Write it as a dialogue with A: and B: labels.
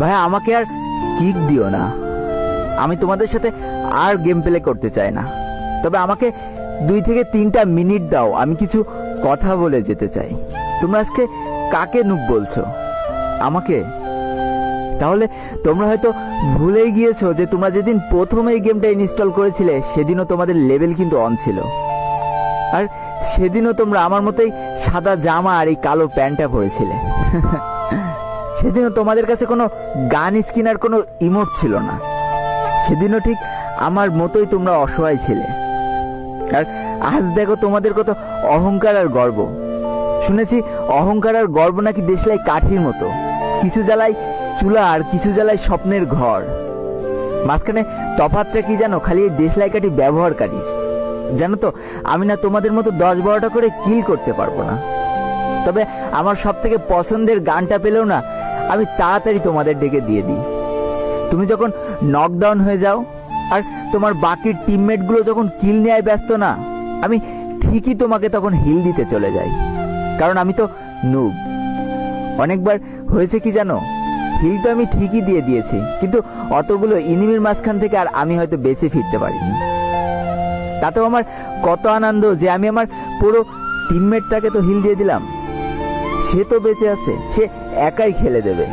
A: ভাইয়া আমাকে আর কিক দিও না, আমি তোমাদের সাথে আর গেম প্লে করতে চাই না। তবে আমাকে 2 থেকে 3টা মিনিট দাও, আমি কিছু কথা বলে যেতে চাই। তোমরা আজকে কাকে নুব বলছো? আমাকে? তাহলে তোমরা হয়তো ভুলেই গিয়েছো যে তোমরা যেদিন প্রথম এই গেমটা ইনস্টল করেছিলে সেদিনও তোমাদের লেভেল কিন্তু অন ছিল, আর সেদিনও তোমরা আমার মতোই সাদা জামা আর এই কালো প্যান্টটা পরেছিলে। সেদিনও তোমাদের কাছে কোনো গান স্কিন আর কোনো ইমোট ছিল না। সেদিনও ঠিক আমার মতোই তোমরা অসহায় ছিলে। আর আজ দেখো তোমাদের কত অহংকার আর গর্ব। শুনেছি অহংকার আর গর্ব নাকি দেশলাই কাঠির মতো, কিছু জ্বালায় চুলা আর কিছু জ্বালায় স্বপ্নের ঘর। মাঝখানে তফাৎটা কি জানো? খালি এই দেশলাই কাঠি ব্যবহারকারী। জানো তো আমি না তোমাদের মতো 10-12টা করে কিল করতে পারবো না। তবে আমার সব থেকে পছন্দের গানটা পেলেও না আমি তাড়াতাড়ি তোমাদের ডেকে দিয়ে দিই। তুমি যখন নকডাউন হয়ে যাও আর তোমার বাকি টিমমেট গুলো যখন কিল নেয় ব্যস্ত না, আমি ঠিকই তোমাকে তখন হিল দিতে চলে যাই, কারণ আমি তো নুব। অনেকবার হয়েছে কি জানো, হিল তো আমি ঠিকই দিয়ে দিয়েছি, কিন্তু অতগুলো এনিমির মাঝখান থেকে আর আমি হয়তো বেঁচে ফিরতে পারিনি। তাতেও আমার কত আনন্দ যে আমি আমার পুরো টিমমেটটাকে তো হিল দিয়ে দিলাম, সে তো বেঁচে আছে, সে একাই খেলে দেবে।